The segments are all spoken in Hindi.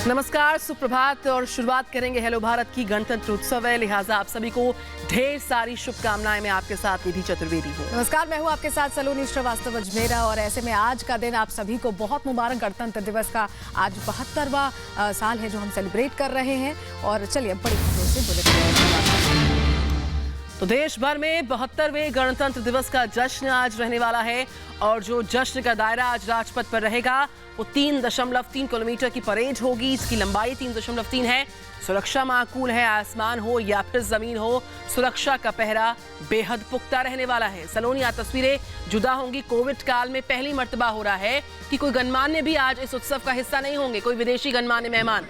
नमस्कार, सुप्रभात और शुरुआत करेंगे हेलो भारत की। गणतंत्र उत्सव है, लिहाजा आप सभी को ढेर सारी शुभकामनाएं। मैं आपके साथ निधि चतुर्वेदी हूँ। नमस्कार, मैं हूँ आपके साथ सलोनी श्रीवास्तव अजमेरा और ऐसे में आज का दिन आप सभी को बहुत मुबारक। गणतंत्र दिवस का आज 72वां साल है जो हम सेलिब्रेट कर रहे हैं। और चलिए बड़ी खबरों से बुलेटिन। तो देश भर में 72वें गणतंत्र दिवस का जश्न आज रहने वाला है और जो जश्न का दायरा आज राजपथ पर रहेगा वो 3.3 किलोमीटर की परेड होगी। इसकी लंबाई 3.3 है। सुरक्षा माकूल है, आसमान हो या फिर जमीन हो, सुरक्षा का पहरा बेहद पुख्ता रहने वाला है। सलोनी, आज तस्वीरें जुदा होंगी। कोविड काल में पहली मर्तबा हो रहा है कि कोई गणमान्य भी आज इस उत्सव का हिस्सा नहीं होंगे, कोई विदेशी गणमान्य मेहमान।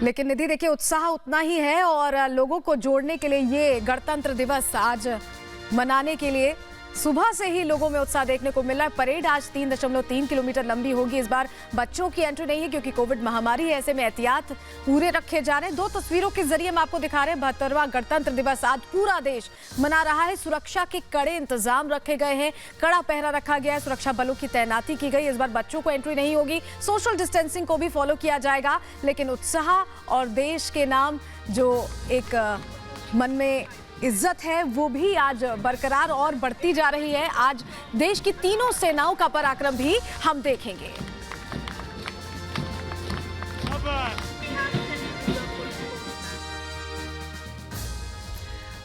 लेकिन निधि देखिए, उत्साह उतना ही है और लोगों को जोड़ने के लिए ये गणतंत्र दिवस आज मनाने के लिए सुबह से ही लोगों में उत्साह देखने को मिला है। परेड आज 3.3 किलोमीटर लंबी होगी। इस बार बच्चों की एंट्री नहीं है क्योंकि कोविड महामारी है, ऐसे में एहतियात पूरे रखे जा रहे हैं। दो तस्वीरों के जरिए हम आपको दिखा रहे हैं 72वां गणतंत्र दिवस आज पूरा देश मना रहा है। सुरक्षा के कड़े इंतजाम रखे गए हैं, कड़ा पहरा रखा गया है, सुरक्षा बलों की तैनाती की गई। इस बार बच्चों को एंट्री नहीं होगी, सोशल डिस्टेंसिंग को भी फॉलो किया जाएगा। लेकिन उत्साह और देश के नाम जो एक मन में इज्जत है वो भी आज बरकरार और बढ़ती जा रही है। आज देश की तीनों सेनाओं का पराक्रम भी हम देखेंगे।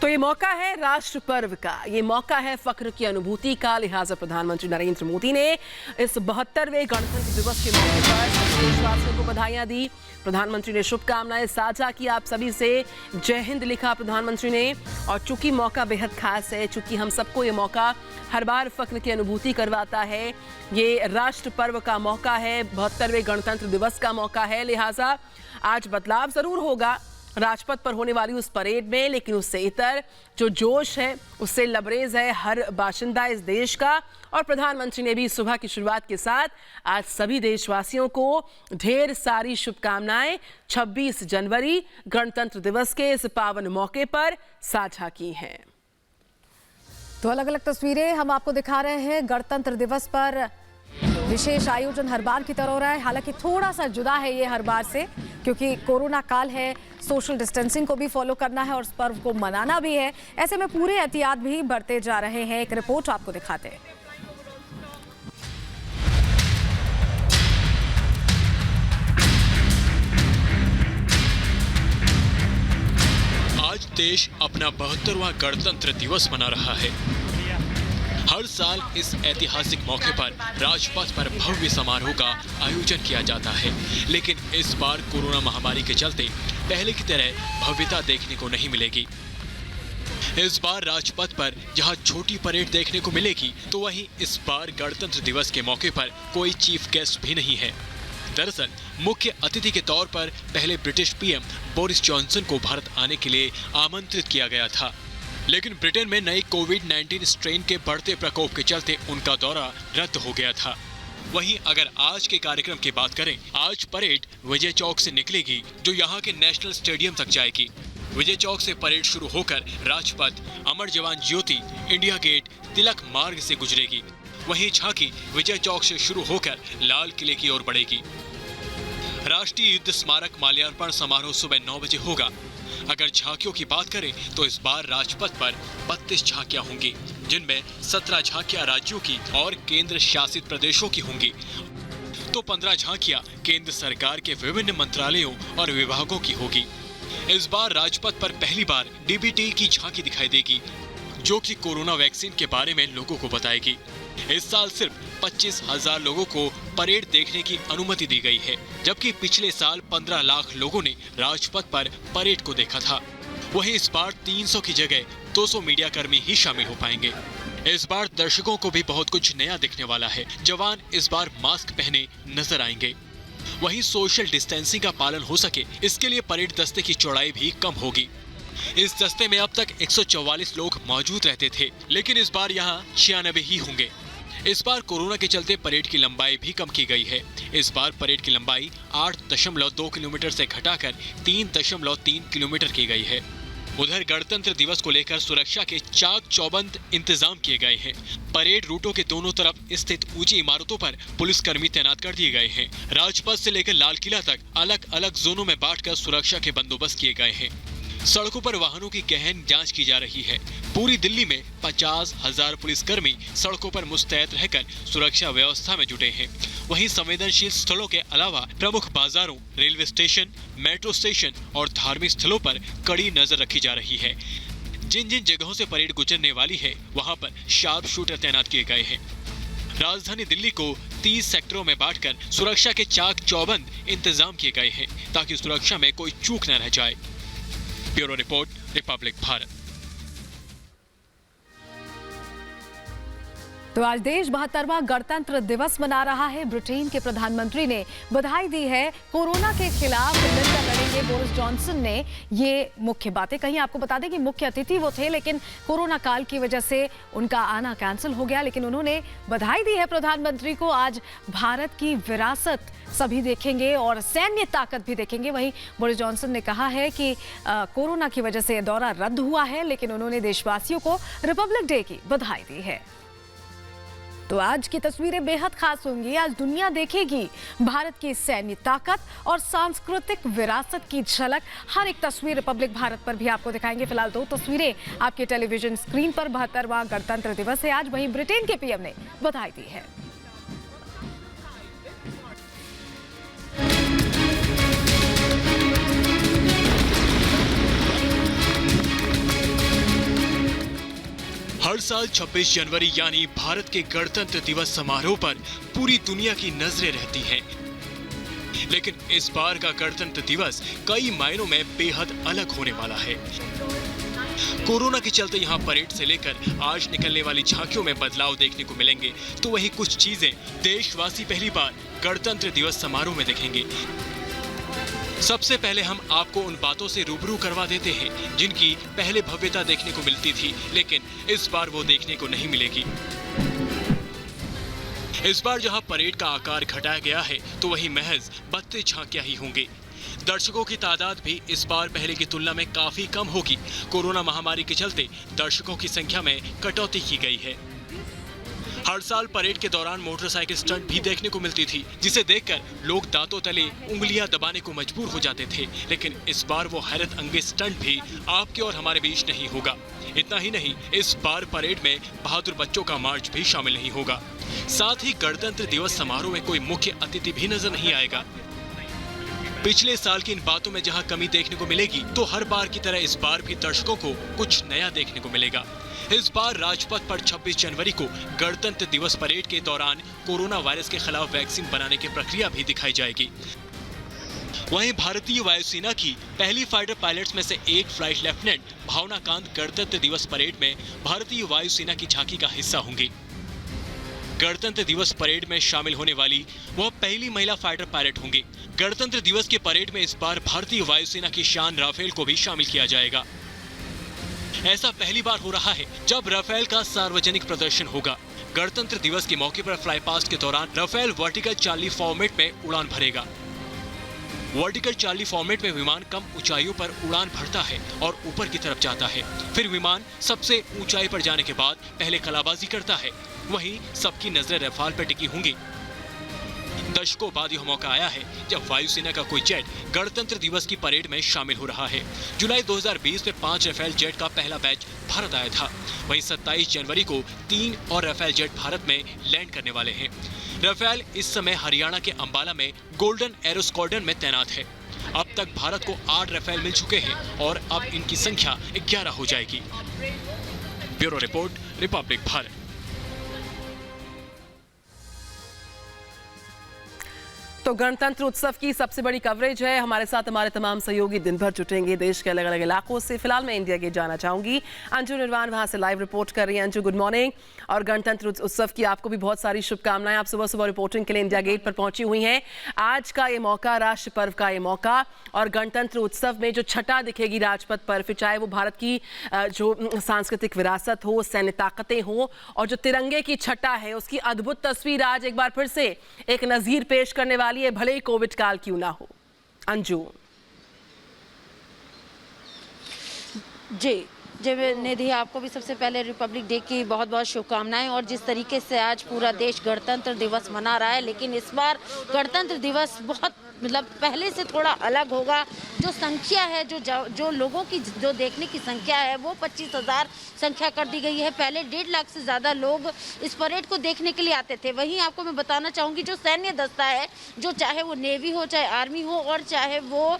तो ये मौका है राष्ट्र पर्व का, ये मौका है फख्र की अनुभूति का। लिहाजा प्रधानमंत्री नरेंद्र मोदी ने इस 72वें गणतंत्र दिवस के मौके पर देशवासियों को बधाइयां दी। प्रधानमंत्री ने शुभकामनाएं साझा की आप सभी से। जय हिंद लिखा प्रधानमंत्री ने। और चूंकि मौका बेहद खास है, चूंकि हम सबको ये मौका हर बार फख्र की अनुभूति करवाता है, ये राष्ट्र पर्व का मौका है, 72वें गणतंत्र दिवस का मौका है, लिहाजा आज बदलाव जरूर होगा राजपथ पर होने वाली उस परेड में। लेकिन उससे इतर जो जोश है, उससे लबरेज है हर बाशिंदा इस देश का। और प्रधानमंत्री ने भी सुबह की शुरुआत के साथ आज सभी देशवासियों को ढेर सारी शुभकामनाएं 26 जनवरी गणतंत्र दिवस के इस पावन मौके पर साझा की हैं। तो अलग अलग तस्वीरें हम आपको दिखा रहे हैं। गणतंत्र दिवस पर विशेष आयोजन हर बार की तरह हो रहा है, हालांकि थोड़ा सा जुदा है ये हर बार से क्योंकि कोरोना काल है, सोशल डिस्टेंसिंग को भी फॉलो करना है और इस पर्व को मनाना भी है। ऐसे में पूरे एहतियात भी बढ़ते जा रहे हैं। एक रिपोर्ट आपको दिखाते हैं। आज देश अपना 72वां गणतंत्र दिवस मना रहा है। हर साल इस ऐतिहासिक मौके पर राजपथ पर भव्य समारोह का आयोजन किया जाता है, लेकिन इस बार कोरोना महामारी के चलते पहले की तरह भव्यता देखने को नहीं मिलेगी। इस बार राजपथ पर जहां छोटी परेड देखने को मिलेगी, तो वहीं इस बार गणतंत्र दिवस के मौके पर कोई चीफ गेस्ट भी नहीं है। दरअसल मुख्य अतिथि के तौर पर पहले ब्रिटिश पीएम बोरिस जॉनसन को भारत आने के लिए आमंत्रित किया गया था, लेकिन ब्रिटेन में नए कोविड-19 स्ट्रेन के बढ़ते प्रकोप के चलते उनका दौरा रद्द हो गया था। वहीं अगर आज के कार्यक्रम की बात करें, आज परेड विजय चौक से निकलेगी जो यहाँ के नेशनल स्टेडियम तक जाएगी। विजय चौक से परेड शुरू होकर राजपथ, अमर जवान ज्योति, इंडिया गेट, तिलक मार्ग से गुजरेगी। वहीं झांकी विजय चौक से शुरू होकर लाल किले की ओर बढ़ेगी। राष्ट्रीय युद्ध स्मारक माल्यार्पण समारोह सुबह 9 बजे होगा। अगर झांकियों की बात करें तो इस बार राजपथ पर 32 झांकियां होंगी, जिनमें 17 झांकियां राज्यों की और केंद्र शासित प्रदेशों की होंगी, तो 15 झांकियां केंद्र सरकार के विभिन्न मंत्रालयों और विभागों की होगी। इस बार राजपथ पर पहली बार डीबीटी की झांकी दिखाई देगी, जो कि कोरोना वैक्सीन के बारे में लोगों को बताएगी। इस साल सिर्फ 25,000 लोगों को परेड देखने की अनुमति दी गई है, जबकि पिछले साल 15 लाख लोगों ने राजपथ पर परेड को देखा था। वहीं इस बार 300 की जगह 200 मीडिया कर्मी ही शामिल हो पाएंगे। इस बार दर्शकों को भी बहुत कुछ नया दिखने वाला है। जवान इस बार मास्क पहने नजर आएंगे। वहीं सोशल डिस्टेंसिंग का पालन हो सके, इसके लिए परेड दस्ते की चौड़ाई भी कम होगी। इस दस्ते में अब तक 144 लोग मौजूद रहते थे, लेकिन इस बार यहाँ 96 ही होंगे। इस बार कोरोना के चलते परेड की लंबाई भी कम की गई है। इस बार परेड की लंबाई 8.2 किलोमीटर से घटाकर 3.3 किलोमीटर की गई है। उधर गणतंत्र दिवस को लेकर सुरक्षा के चाक चौबंद इंतजाम किए गए हैं। परेड रूटों के दोनों तरफ स्थित ऊंची इमारतों पर पुलिसकर्मी तैनात कर दिए गए हैं। राजपथ से लेकर लाल किला तक अलग अलग जोनों में बांटकर सुरक्षा के बंदोबस्त किए गए हैं। सड़कों पर वाहनों की गहन जांच की जा रही है। पूरी दिल्ली में 50,000 पुलिसकर्मी सड़कों पर मुस्तैद रहकर सुरक्षा व्यवस्था में जुटे हैं। वहीं संवेदनशील स्थलों के अलावा प्रमुख बाजारों, रेलवे स्टेशन, मेट्रो स्टेशन और धार्मिक स्थलों पर कड़ी नजर रखी जा रही है। जिन जिन जगहों से परेड गुजरने वाली है वहां पर शार्प शूटर तैनात किए गए हैं। राजधानी दिल्ली को 30 सेक्टरों में बांटकर सुरक्षा के चाक चौबंद इंतजाम किए गए हैं ताकि सुरक्षा में कोई चूक न रह जाए। Bureau report, Republic Bharat. तो आज देश 72वां गणतंत्र दिवस मना रहा है। ब्रिटेन के प्रधानमंत्री ने बधाई दी है। कोरोना के खिलाफ मिलकर लड़ेंगे बोरिस जॉनसन ने ये मुख्य बातें कही। आपको बता दें कि मुख्य अतिथि वो थे, लेकिन कोरोना काल की वजह से उनका आना कैंसिल हो गया। लेकिन उन्होंने बधाई दी है प्रधानमंत्री को। आज भारत की विरासत सभी देखेंगे और सैन्य ताकत भी देखेंगे। वहीं बोरिस जॉनसन ने कहा है कि कोरोना की वजह से दौरा रद्द हुआ है, लेकिन उन्होंने देशवासियों को रिपब्लिक डे की बधाई दी है। तो आज की तस्वीरें बेहद खास होंगी। आज दुनिया देखेगी भारत की सैन्य ताकत और सांस्कृतिक विरासत की झलक। हर एक तस्वीर रिपब्लिक भारत पर भी आपको दिखाएंगे। फिलहाल 2 तस्वीरें आपके टेलीविजन स्क्रीन पर। 72वां गणतंत्र दिवस है आज। वहीं ब्रिटेन के पीएम ने बधाई दी है। हर साल 26 जनवरी यानी भारत के गणतंत्र दिवस समारोह पर पूरी दुनिया की नजरें रहती हैं। लेकिन इस बार का गणतंत्र दिवस कई मायनों में बेहद अलग होने वाला है। कोरोना के चलते यहाँ परेड से लेकर आज निकलने वाली झांकियों में बदलाव देखने को मिलेंगे, तो वहीं कुछ चीजें देशवासी पहली बार गणतंत्र दिवस समारोह में देखेंगे। सबसे पहले हम आपको उन बातों से रूबरू करवा देते हैं जिनकी पहले भव्यता देखने को मिलती थी, लेकिन इस बार वो देखने को नहीं मिलेगी। इस बार जहां परेड का आकार घटाया गया है, तो वहीं महज 32 झांकियां ही होंगी। दर्शकों की तादाद भी इस बार पहले की तुलना में काफी कम होगी। कोरोना महामारी के चलते दर्शकों की संख्या में कटौती की गई है। हर साल परेड के दौरान मोटरसाइकिल स्टंट भी देखने को मिलती थी, जिसे देखकर लोग दांतों तले उंगलियां दबाने को मजबूर हो जाते थे। लेकिन इस बार वो हैरत अंगेज स्टंट भी आपके और हमारे बीच नहीं होगा। इतना ही नहीं, इस बार परेड में बहादुर बच्चों का मार्च भी शामिल नहीं होगा। साथ ही गणतंत्र दिवस समारोह में कोई मुख्य अतिथि भी नजर नहीं आएगा। पिछले साल की इन बातों में जहां कमी देखने को मिलेगी, तो हर बार की तरह इस बार भी दर्शकों को कुछ नया देखने को मिलेगा। इस बार राजपथ पर 26 जनवरी को गणतंत्र दिवस परेड के दौरान कोरोना वायरस के खिलाफ वैक्सीन बनाने की प्रक्रिया भी दिखाई जाएगी। वहीं भारतीय वायुसेना की पहली फाइटर पायलट्स में से एक फ्लाइट लेफ्टिनेंट भावना कांत गणतंत्र दिवस परेड में भारतीय वायुसेना की झांकी का हिस्सा होंगी। गणतंत्र दिवस परेड में शामिल होने वाली वह पहली महिला फाइटर पायलट होंगी। गणतंत्र दिवस के परेड में इस बार भारतीय वायुसेना की शान राफेल को भी शामिल किया जाएगा। ऐसा पहली बार हो रहा है जब राफेल का सार्वजनिक प्रदर्शन होगा। गणतंत्र दिवस के मौके पर फ्लाई पास्ट के दौरान राफेल वर्टिकल चार्ली फॉर्मेट में उड़ान भरेगा। वर्टिकल चार्ली फॉर्मेट में विमान कम ऊंचाइयों पर उड़ान भरता है और ऊपर की तरफ जाता है। फिर विमान सबसे ऊंचाई पर जाने के बाद पहले कलाबाजी करता है। वहीं सबकी नजरें रफाल पर टिकी होंगी। दशकों बाद यह मौका आया है जब वायुसेना का कोई जेट गणतंत्र दिवस की परेड में शामिल हो रहा है। जुलाई 2020 में 5 राफेल जेट का पहला बैच भारत आया था। वहीं 27 जनवरी को 3 और राफेल जेट भारत में लैंड करने वाले हैं। राफेल इस समय हरियाणा के अंबाला में गोल्डन एरो स्क्वाड्रन में तैनात है। अब तक भारत को 8 राफेल मिल चुके हैं और अब इनकी संख्या 11 हो जाएगी। Bureau report, Republic Bharat. तो गणतंत्र उत्सव की सबसे बड़ी कवरेज है। हमारे साथ हमारे तमाम सहयोगी दिन भर जुटेंगे देश के अलग अलग इलाकों से। फिलहाल मैं इंडिया गेट जाना चाहूंगी। अंजू निर्वाण वहां से लाइव रिपोर्ट कर रही हैं। Anju, good morning. और गणतंत्र उत्सव की आपको भी बहुत सारी शुभकामनाएं। आप सुबह सुबह रिपोर्टिंग के लिए इंडिया गेट पर पहुंची हुई हैं। आज का ये मौका, राष्ट्र पर्व का ये मौका और गणतंत्र उत्सव में जो छटा दिखेगी राजपथ पर, फिर चाहे वो भारत की जो सांस्कृतिक विरासत हो, सैन्य ताकतें हो और जो तिरंगे की छटा है, उसकी अद्भुत तस्वीर आज एक बार फिर से एक नजीर पेश करने वाली है, भले ही कोविड काल क्यों ना हो। अंजू। जी जय निधि, आपको भी सबसे पहले रिपब्लिक डे की बहुत बहुत शुभकामनाएं। और जिस तरीके से आज पूरा देश गणतंत्र दिवस मना रहा है, लेकिन इस बार गणतंत्र दिवस बहुत मतलब पहले से थोड़ा अलग होगा। जो संख्या है, जो लोगों की जो देखने की संख्या है वो 25,000 संख्या कर दी गई है। पहले 1.5 लाख से ज़्यादा लोग इस परेड को देखने के लिए आते थे। वहीं आपको मैं बताना चाहूँगी, जो सैन्य दस्ता है, जो चाहे वो नेवी हो, चाहे आर्मी हो और चाहे वो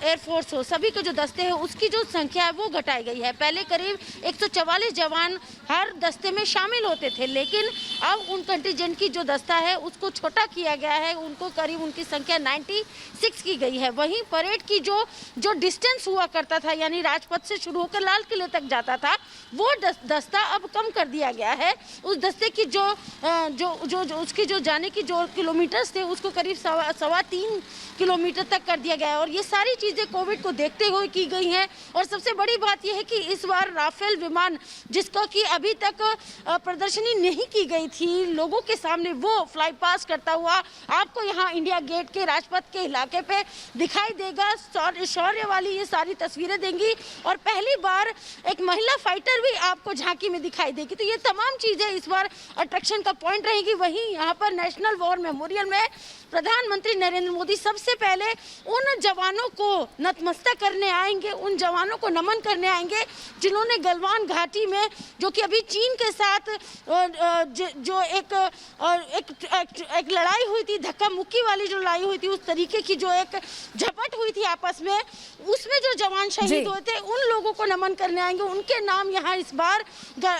एयरफोर्स हो, सभी के जो दस्ते हैं उसकी जो संख्या है वो घटाई गई है। पहले करीब 144 जवान हर दस्ते में शामिल होते थे, लेकिन अब उन कंटिजेंट की जो दस्ता है उसको छोटा किया गया है। उनको करीब उनकी संख्या 96 की गई है। वहीं परेड की जो डिस्टेंस हुआ करता था, यानी राजपथ से शुरू होकर लाल किले तक जाता था, वो दस्ता अब कम कर दिया गया है। उस दस्ते की उसकी जो जाने की जो किलोमीटर्स थे उसको करीब 3.25 किलोमीटर तक कर दिया गया है। और ये सारी चीज़ें कोविड को देखते हुए की गई हैं। और सबसे बड़ी बात यह है कि इस बार राफेल विमान, जिसका कि अभी तक प्रदर्शनी नहीं की गई थी लोगों के सामने, वो फ्लाई पास करता हुआ आपको यहाँ इंडिया गेट के राजपथ के इलाके पे दिखाई देगा। शौर्य वाली ये सारी तस्वीरें देंगी और पहली बार एक महिला फाइटर भी आपको झांकी में दिखाई देगी। तो ये तमाम चीज़ें इस बार अट्रैक्शन का पॉइंट रहेगी। वहीं यहाँ पर नेशनल वॉर मेमोरियल में प्रधानमंत्री नरेंद्र मोदी सबसे पहले उन जवानों को नतमस्तक करने आएंगे, उन जवानों को नमन करने आएंगे जिन्होंने गलवान घाटी में, जो कि अभी चीन के साथ जो एक लड़ाई हुई थी, धक्का मुक्की वाली जो लड़ाई हुई थी, उस तरीके की जो एक झपट हुई थी आपस में, उसमें जो जवान शहीद हुए थे उन लोगों को नमन करने आएंगे। उनके नाम यहाँ इस बार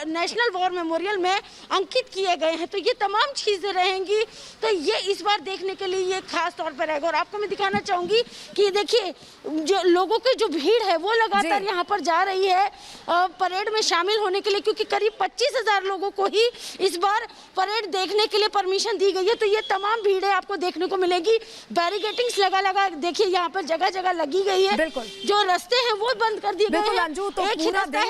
नेशनल वॉर मेमोरियल में अंकित किए गए हैं। तो ये तमाम चीज़ें रहेंगी। तो ये इस बार देखने के लिए ये खास तौर पर रहेगा। और आपको मैं दिखाना चाहूंगी कि देखिए, जो लोगों की जो भीड़ है वो लगातार यहाँ पर जा रही है परेड में शामिल होने के लिए, क्योंकि करीब 25,000 लोगों को ही इस बार परेड देखने के लिए परमिशन दी गई है। तो ये तमाम भीड़ें आपको देखने को मिलेगी। बैरिकेटिंग्स लगा देखिए यहाँ पर जगह जगह लगी गई है। बिल्कुल, जो रास्ते हैं वो बंद कर दिए गए हैं। अंजू, तो एक ही पूरा रास्ता है